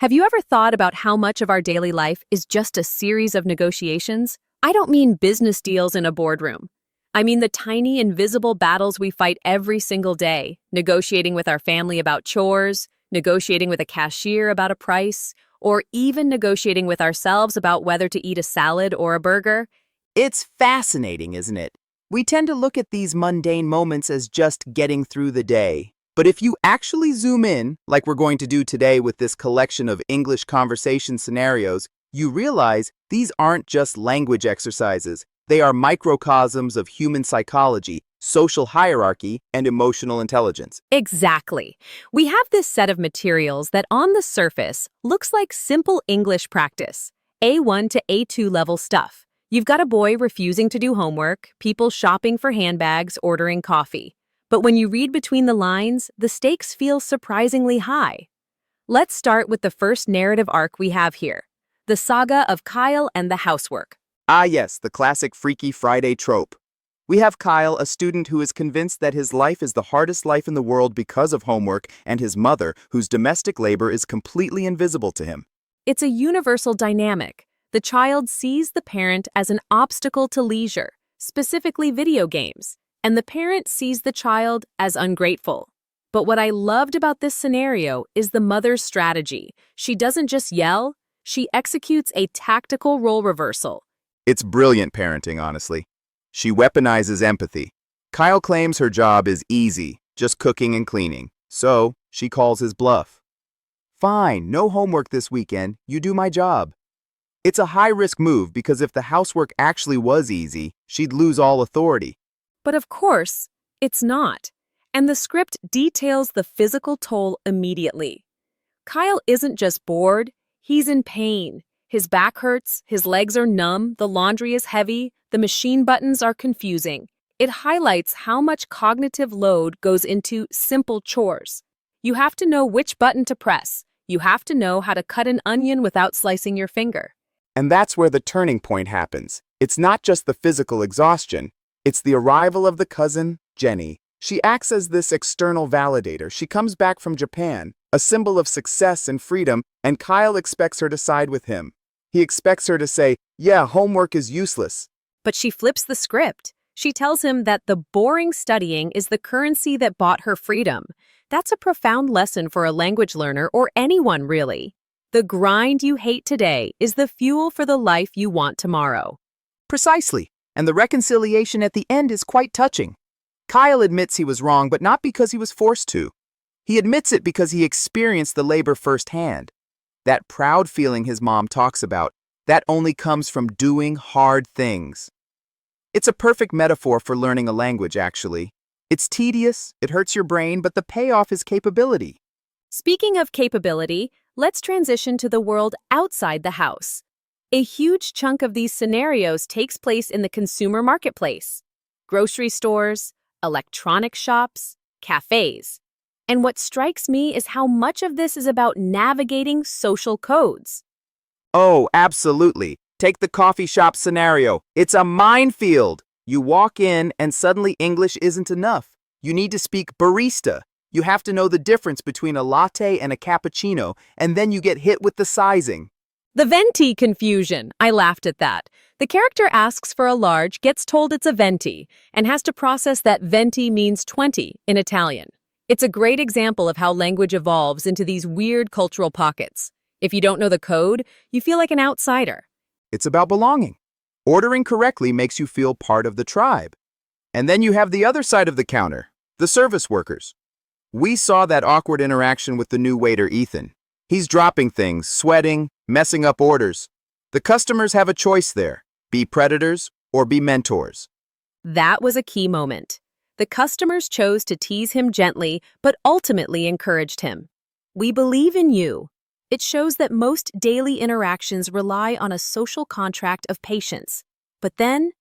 Have you ever thought about how much of our daily life is just a series of negotiations? I don't mean business deals in a boardroom. I mean the tiny, invisible battles we fight every single day, negotiating with our family about chores, negotiating with a cashier about a price, or even negotiating with ourselves about whether to eat a salad or a burger. It's fascinating, isn't it? We tend to look at these mundane moments as just getting through the day. But if you actually zoom in, like we're going to do today with this collection of English conversation scenarios, you realize these aren't just language exercises. They are microcosms of human psychology, social hierarchy, and emotional intelligence. Exactly. We have this set of materials that on the surface looks like simple English practice, A1 to A2 level stuff. You've got a boy refusing to do homework, people shopping for handbags, ordering coffee. But when you read between the lines, the stakes feel surprisingly high. Let's start with the first narrative arc we have here, the saga of Kyle and the housework. Ah yes, the classic Freaky Friday trope. We have Kyle, a student who is convinced that his life is the hardest life in the world because of homework, and his mother, whose domestic labor is completely invisible to him. It's a universal dynamic. The child sees the parent as an obstacle to leisure, specifically video games, and the parent sees the child as ungrateful. But what I loved about this scenario is the mother's strategy. She doesn't just yell, she executes a tactical role reversal. It's brilliant parenting, honestly. She weaponizes empathy. Kyle claims her job is easy, just cooking and cleaning, so she calls his bluff. Fine, no homework this weekend, you do my job. It's a high-risk move because if the housework actually was easy, she'd lose all authority. But of course, it's not. And the script details the physical toll immediately. Kyle isn't just bored, he's in pain. His back hurts, his legs are numb, the laundry is heavy, the machine buttons are confusing. It highlights how much cognitive load goes into simple chores. You have to know which button to press. You have to know how to cut an onion without slicing your finger. And that's where the turning point happens. It's not just the physical exhaustion. It's the arrival of the cousin, Jenny. She acts as this external validator. She comes back from Japan, a symbol of success and freedom, and Kyle expects her to side with him. He expects her to say, yeah, homework is useless. But she flips the script. She tells him that the boring studying is the currency that bought her freedom. That's a profound lesson for a language learner or anyone, really. The grind you hate today is the fuel for the life you want tomorrow. Precisely. And the reconciliation at the end is quite touching. Kyle admits he was wrong, but not because he was forced to. He admits it because he experienced the labor firsthand. That proud feeling his mom talks about, that only comes from doing hard things. It's a perfect metaphor for learning a language, actually. It's tedious, it hurts your brain, but the payoff is capability. Speaking of capability, let's transition to the world outside the house. A huge chunk of these scenarios takes place in the consumer marketplace. Grocery stores, electronic shops, cafes. And what strikes me is how much of this is about navigating social codes. Oh, absolutely. Take the coffee shop scenario. It's a minefield. You walk in and suddenly English isn't enough. You need to speak barista. You have to know the difference between a latte and a cappuccino, and then you get hit with the sizing. The venti confusion. I laughed at that. The character asks for a large, gets told it's a venti, and has to process that venti means 20 in Italian. It's a great example of how language evolves into these weird cultural pockets. If you don't know the code, you feel like an outsider. It's about belonging. Ordering correctly makes you feel part of the tribe. And then you have the other side of the counter, the service workers. We saw that awkward interaction with the new waiter, Ethan. He's dropping things, sweating, messing up orders. The customers have a choice there, be predators or be mentors. That was a key moment. The customers chose to tease him gently, but ultimately encouraged him. We believe in you. It shows that most daily interactions rely on a social contract of patience. But then,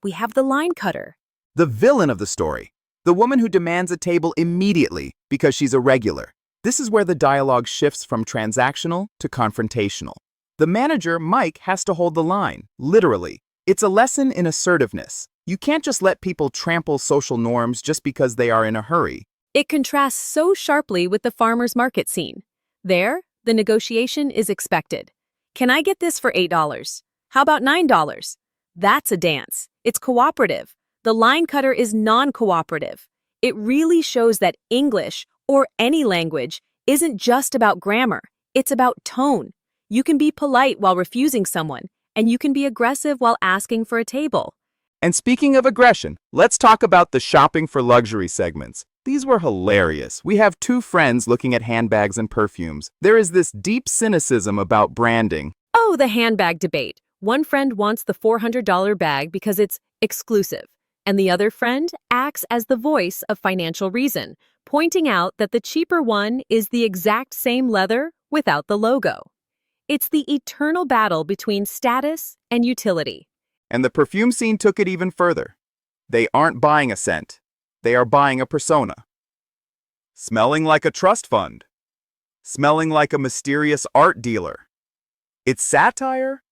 we have the line cutter. The villain of the story. The woman who demands a table immediately because she's irregular. This is where the dialogue shifts from transactional to confrontational. The manager, Mike, has to hold the line, literally. It's a lesson in assertiveness. You can't just let people trample social norms just because they are in a hurry. It contrasts so sharply with the farmer's market scene. There, The negotiation is expected. Can I get this for $8? How about $9? That's a dance. It's cooperative. The line cutter is non-cooperative. It really shows that English, or any language, isn't just about grammar. It's about tone. You can be polite while refusing someone, and you can be aggressive while asking for a table. And speaking of aggression, let's talk about the shopping for luxury segments. These were hilarious. We have two friends looking at handbags and perfumes. There is this deep cynicism about branding. Oh, the handbag debate. One friend wants the $400 bag because it's exclusive, and the other friend acts as the voice of financial reason, pointing out that the cheaper one is the exact same leather without the logo. It's the eternal battle between status and utility. And the perfume scene took it even further. They aren't buying a scent. They are buying a persona. Smelling like a trust fund. Smelling like a mysterious art dealer. It's satire?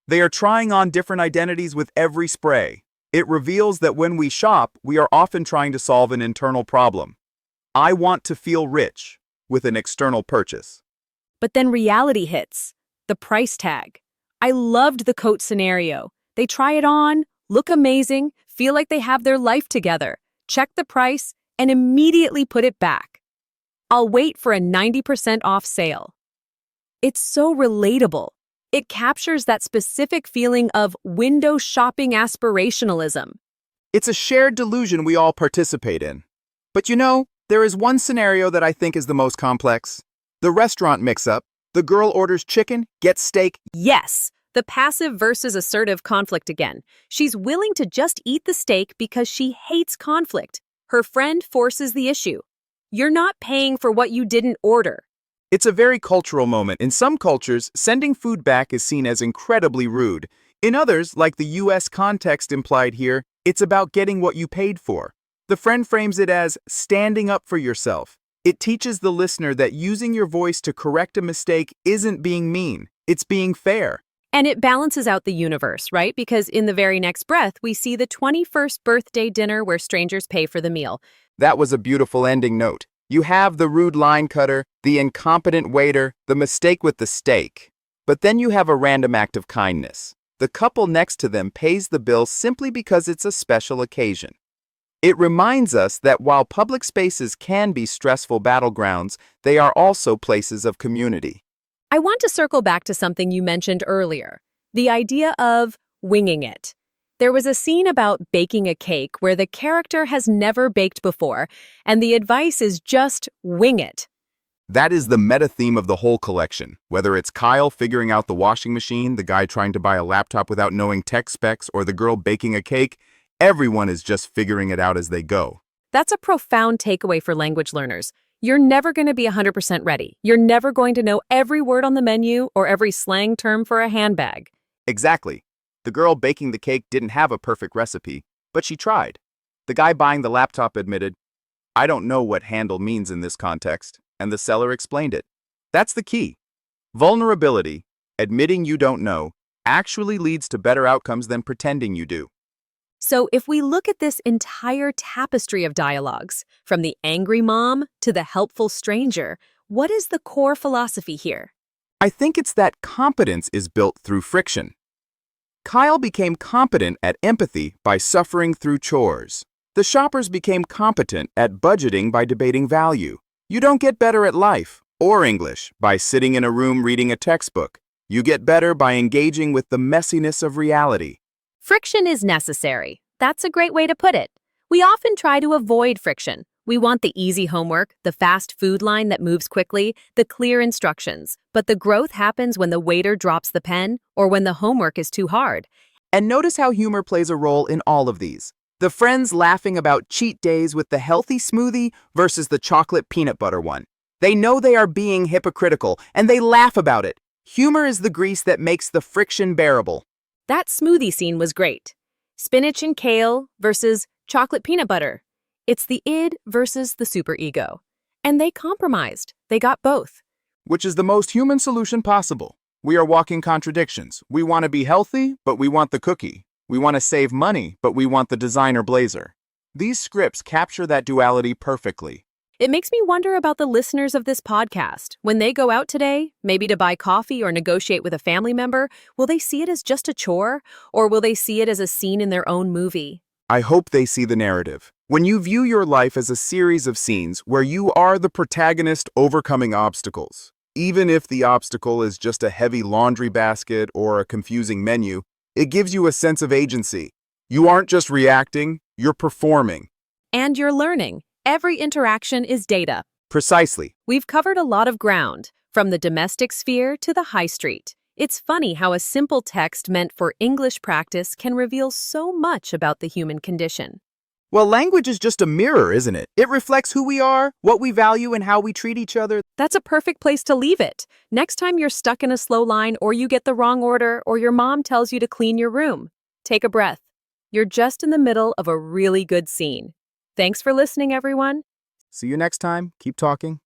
They are trying on different identities with every spray. It reveals that when we shop, we are often trying to solve an internal problem. I want to feel rich with an external purchase. But then reality hits. The price tag. I loved the coat scenario. They try it on, look amazing, feel like they have their life together, check the price, and immediately put it back. I'll wait for a 90% off sale. It's so relatable. It captures that specific feeling of window shopping aspirationalism. It's a shared delusion we all participate in. But you know, there is one scenario that I think is the most complex. The restaurant mix-up. The girl orders chicken, gets steak. Yes, the passive versus assertive conflict again. She's willing to just eat the steak because she hates conflict. Her friend forces the issue. You're not paying for what you didn't order. It's a very cultural moment. In some cultures, sending food back is seen as incredibly rude. In others, like the US context implied here, it's about getting what you paid for. The friend frames it as standing up for yourself. It teaches the listener that using your voice to correct a mistake isn't being mean, it's being fair. And it balances out the universe, right? Because in the very next breath, we see the 21st birthday dinner where strangers pay for the meal. That was a beautiful ending note. You have the rude line cutter, the incompetent waiter, the mistake with the steak. But then you have a random act of kindness. The couple next to them pays the bill simply because it's a special occasion. It reminds us that while public spaces can be stressful battlegrounds, they are also places of community. I want to circle back to something you mentioned earlier, the idea of winging it. There was a scene about baking a cake where the character has never baked before, and the advice is just wing it. That is the meta theme of the whole collection. Whether it's Kyle figuring out the washing machine, the guy trying to buy a laptop without knowing tech specs, or the girl baking a cake, everyone is just figuring it out as they go. That's a profound takeaway for language learners. You're never going to be 100% ready. You're never going to know every word on the menu or every slang term for a handbag. Exactly. The girl baking the cake didn't have a perfect recipe, but she tried. The guy buying the laptop admitted, "I don't know what handle means in this context," and the seller explained it. That's the key. Vulnerability, admitting you don't know, actually leads to better outcomes than pretending you do. So if we look at this entire tapestry of dialogues, from the angry mom to the helpful stranger, what is the core philosophy here? I think it's that competence is built through friction. Kyle became competent at empathy by suffering through chores. The shoppers became competent at budgeting by debating value. You don't get better at life or English by sitting in a room reading a textbook. You get better by engaging with the messiness of reality. Friction is necessary. That's a great way to put it. We often try to avoid friction. We want the easy homework, the fast food line that moves quickly, the clear instructions. But the growth happens when the waiter drops the pen or when the homework is too hard. And notice how humor plays a role in all of these. The friends laughing about cheat days with the healthy smoothie versus the chocolate peanut butter one. They know they are being hypocritical, and they laugh about it. Humor is the grease that makes the friction bearable. That smoothie scene was great. Spinach and kale versus chocolate peanut butter. It's the id versus the superego. And they compromised. They got both. Which is the most human solution possible. We are walking contradictions. We want to be healthy, but we want the cookie. We want to save money, but we want the designer blazer. These scripts capture that duality perfectly. It makes me wonder about the listeners of this podcast. When they go out today, maybe to buy coffee or negotiate with a family member, will they see it as just a chore, or will they see it as a scene in their own movie? I hope they see the narrative. When you view your life as a series of scenes where you are the protagonist overcoming obstacles, even if the obstacle is just a heavy laundry basket or a confusing menu, it gives you a sense of agency. You aren't just reacting, you're performing. And you're learning. Every interaction is data. Precisely. We've covered a lot of ground, from the domestic sphere to the high street. It's funny how a simple text meant for English practice can reveal so much about the human condition. Well, language is just a mirror, isn't it? It reflects who we are, what we value, and how we treat each other. That's a perfect place to leave it. Next time you're stuck in a slow line, or you get the wrong order, or your mom tells you to clean your room, take a breath. You're just in the middle of a really good scene. Thanks for listening, everyone. See you next time. Keep talking.